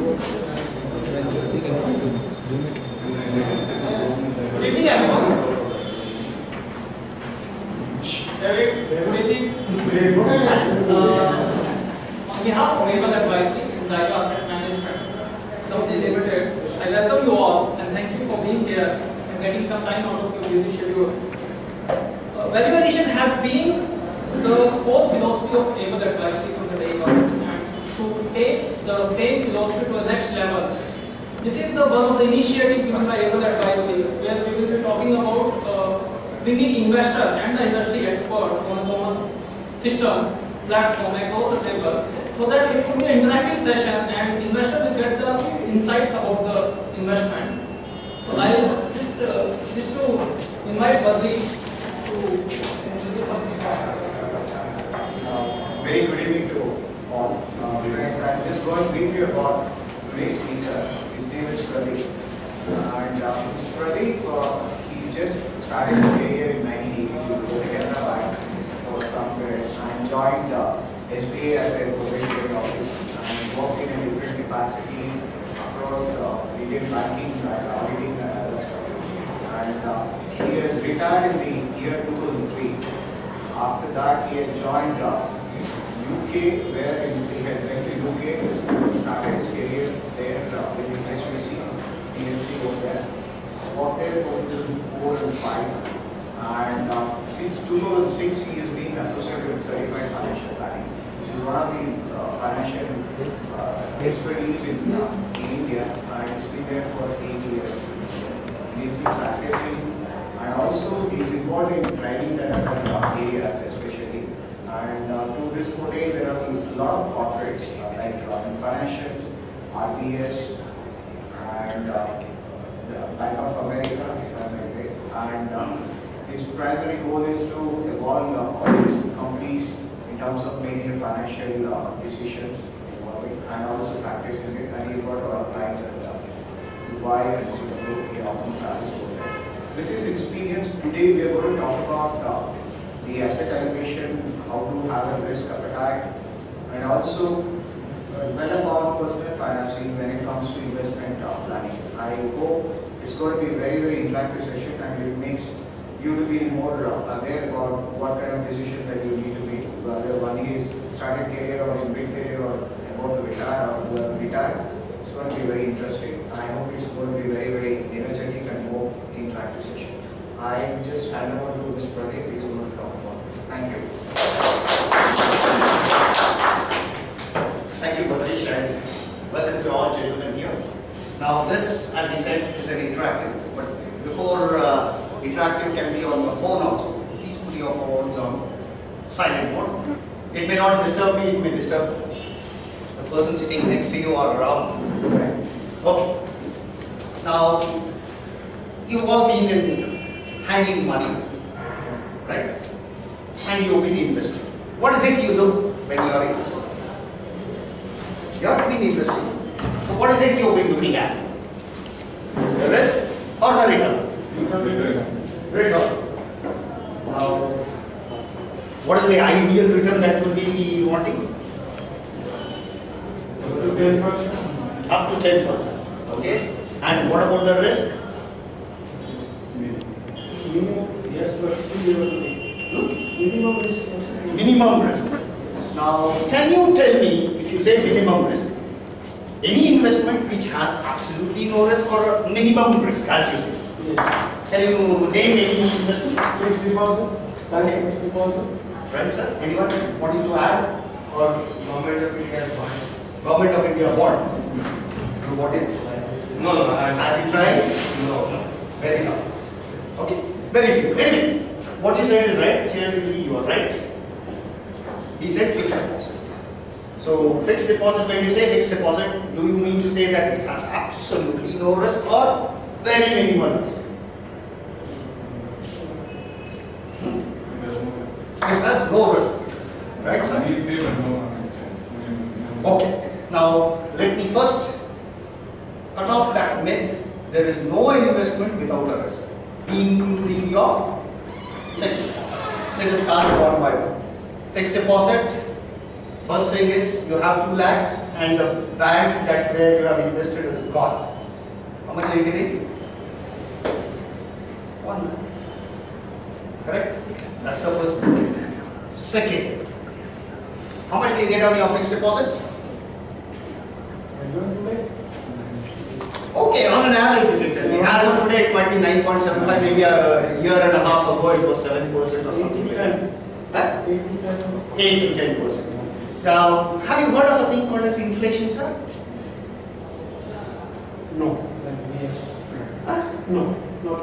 Good evening, everyone. On behalf of Naval Advisory, Daika Asset Management Company Limited, I welcome you all and thank you for being here and getting some time out of your busy schedule. Value addition has been the core philosophy of Naval Advisory from the day one, and to take the same philosophy to the next level. This is one of the initiatives given by Naval Advisory, where we will be talking about bringing investor and the industry experts on a common system platform across the table, so that it could be an interactive session and investor will get the insights about the investment. So I will just to invite Badri to introduce something. Very good evening to all. Friends, I'm just going to brief you about today's speaker. His name is Pradeep. And Mr. Pradeep, he just started his career in 1980 with the Canada Bank for some period and joined SBA as a proprietary office and worked in a different capacity across retail banking and auditing and other stuff. And he has retired in the year 2003. After that, he had joined UK, where he had went to UK, started his career there with the SBC, PLC over there. Worked there for 2004 and 5. And since 2006, he has been associated with Certified Financial Planning, which is one of the financial expertise in India, and it's been there for 8 years. He's been practicing, and also he's involved in training and other areas especially. And to this day, there are a lot of corporates like in financials, RBS, and the Bank of America, if I'm right. And his primary goal is to evolve all these companies in terms of making financial decisions, and also practicing it. And he's got a lot of clients at Dubai and Singapore. He often travels over there. With his experience, today we are going to talk about the asset allocation, how to have a risk appetite, and also well about personal financing when it comes to investment planning. I hope it's going to be a very, very interactive session, and it makes you to be more aware about what kind of decision that you need to make, whether one is started career or in mid-career or about to retire or retire. It's going to be very interesting. I hope it's going to be very, very energetic and more interactive session. I just hand over to Mr. Pradeep, he's going to talk about. Thank you. Thank you, Bhavesh, and welcome to all gentlemen here. Now, this, as he said, is an interactive. But before interactive can be on the phone also, please put your phones on silent mode. It may not disturb me, it may disturb the person sitting next to you or around. Okay. Now, you've all been in handling money, right? And you've been investing. What is it you do when you are investing? You have been investing. So what is it you've been looking at? The risk or the return? Return. Now, what is the ideal return that will be wanting? Up to 10%. Okay. And what about the risk? Yes, but still minimum risk. Minimum risk. Now, can you tell me, if you say minimum risk, any investment which has absolutely no risk or minimum risk, as you say? Yes. Can you name any investment? Fixed deposit, fixed deposit. Friends, sir, anyone wanting to add? Or Government of India bond. Government of India bond? You want it? No, Have you tried? No. Very low. Okay, very few. Anyway, what you said is right. Clearly, you are right. He said fixed deposit. So, fixed deposit, when you say fixed deposit, do you mean to say that it has absolutely no risk or very minimal risk? It has no risk. Right, sir? Okay. Now, let me first cut off that myth. There is no investment without a risk, including your fixed deposit. Let us start one by one. Fixed deposit, first thing is you have 2 lakhs, and the bank that where you have invested is gone. How much are you getting? 1 lakh. Correct? That's the first thing. Second, how much do you get on your fixed deposits? Okay, on an average you can tell me. As of today it might be 9.75, maybe a year and a half ago it was 7% or something like that. Huh? 8 to 10%. Now, have you heard of a thing called as inflation, sir? No. Huh? No.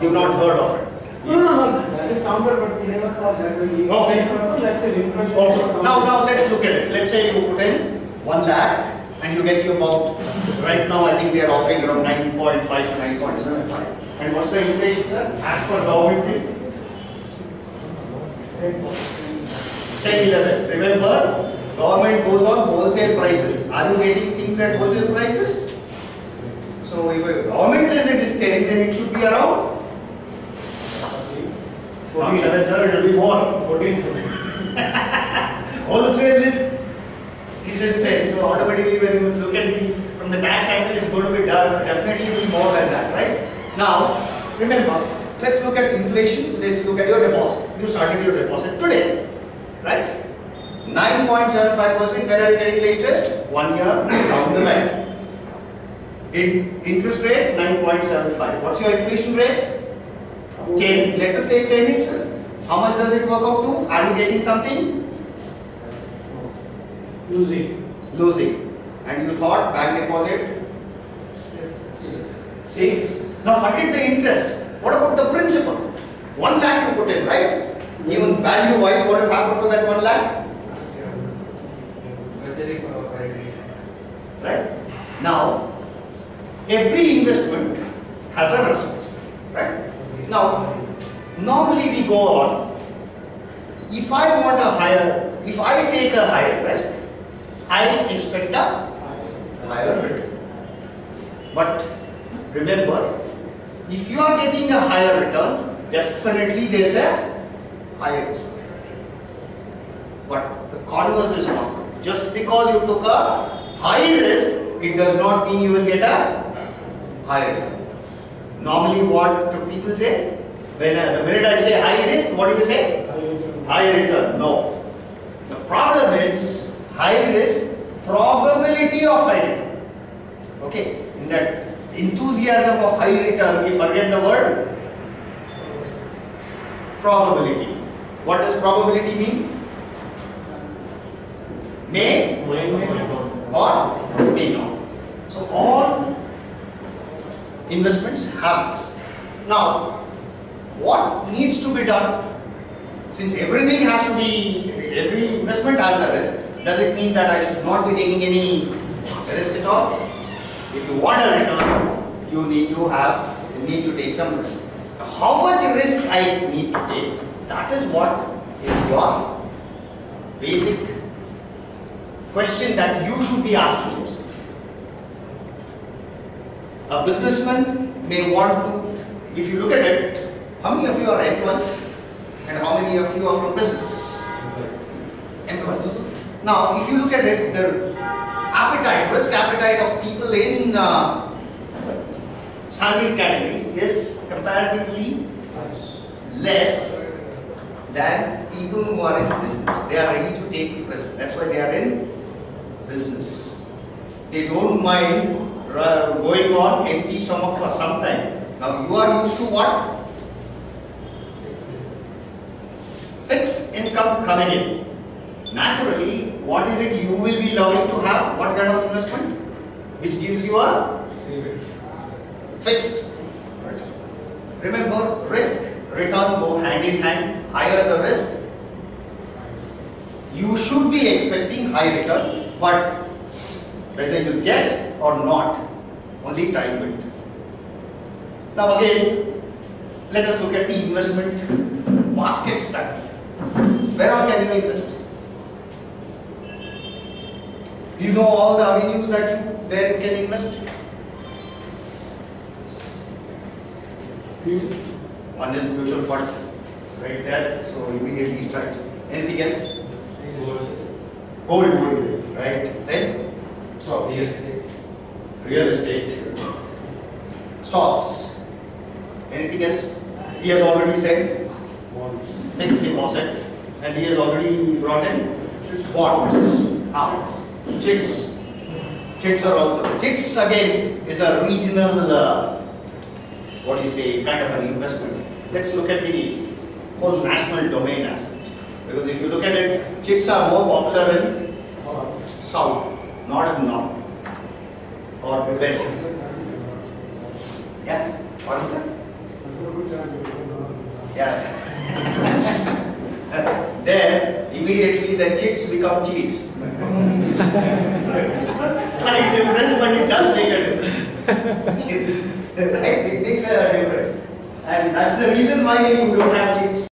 You've not heard of it. No. That is counted, but we never thought that will be. Okay. That's an inflation. Okay. Now let's look at it. Let's say you put in 1 lakh and you get your about, right now I think they are offering around 9.5 to 9.75. And what's the inflation, sir? As per government thing? 10, 11. Remember, government goes on wholesale prices. Are you getting things at wholesale prices? So if a government says it is 10, then it should be around 7, sir, it will be more. 14. Wholesale is, he says 10. So automatically when you look at from the tax angle, it's going to be definitely be more than that, right? Now, remember, let's look at inflation. Let's look at your deposit. You started your deposit today, right? 9.75%. Where are you getting the interest? 1 year down the line. Interest rate 9.75. What's your inflation rate? 10. Let us take 10 itself. How much does it work out to? Are you getting something? Losing. And you thought bank deposit? Saves. Now forget the interest. What about the principal? 1 lakh you put in, right? Even value wise, what has happened to that 1 lakh? Right? Now, every investment has a risk, right? Now, normally we go on, if I take a higher risk, I expect a higher return. But remember, if you are getting a higher return, definitely there is a higher risk. But the converse is not. Just because you took a high risk, it does not mean you will get a high return. Normally what do people say? When the minute I say high risk, what do you say? High return. No. The problem is high risk, probability of high return. Okay. In that enthusiasm of high return, we forget the word probability. What does probability mean? May or may not. So all investments have this. Now, what needs to be done? Since everything has to be, every investment has a risk, does it mean that I should not be taking any risk at all? If you want a return, you need to take some risk. Now, how much risk I need to take? That is what is your basic question that you should be asking yourself. A businessman may want to, if you look at it, how many of you are employees and how many of you are from business? Employees. Now, if you look at it, the risk appetite of people in salaried category is comparatively less than people who are in business. They are ready to take risk. That's why they are in business. They don't mind going on empty stomach for some time. Now you are used to what? Fixed income coming in. Naturally, what is it you will be loving to have? What kind of investment? Which gives you a fixed. Remember, risk, return go hand in hand. Higher the risk, you should be expecting high return, but whether you get or not, only time will tell. Now again, let us look at the investment baskets that we have. Where all can you invest? Do you know all the avenues where you can invest? One is mutual fund, right there, so immediately strikes. Anything else? Gold, right? Then Real estate. Stocks. Anything else? He has already said fixed deposit, and he has already brought in bonds. Chits. Chits are also. Chits again is a regional, what do you say, kind of an investment. Let's look at the whole national domain as such. Because if you look at it, chits are more popular in south, not in north or west. Yeah, what is it? Yeah. Then immediately the chits become cheats. Slight difference, but it does make a difference. Right? It makes a difference. And that's the reason why you don't have chits.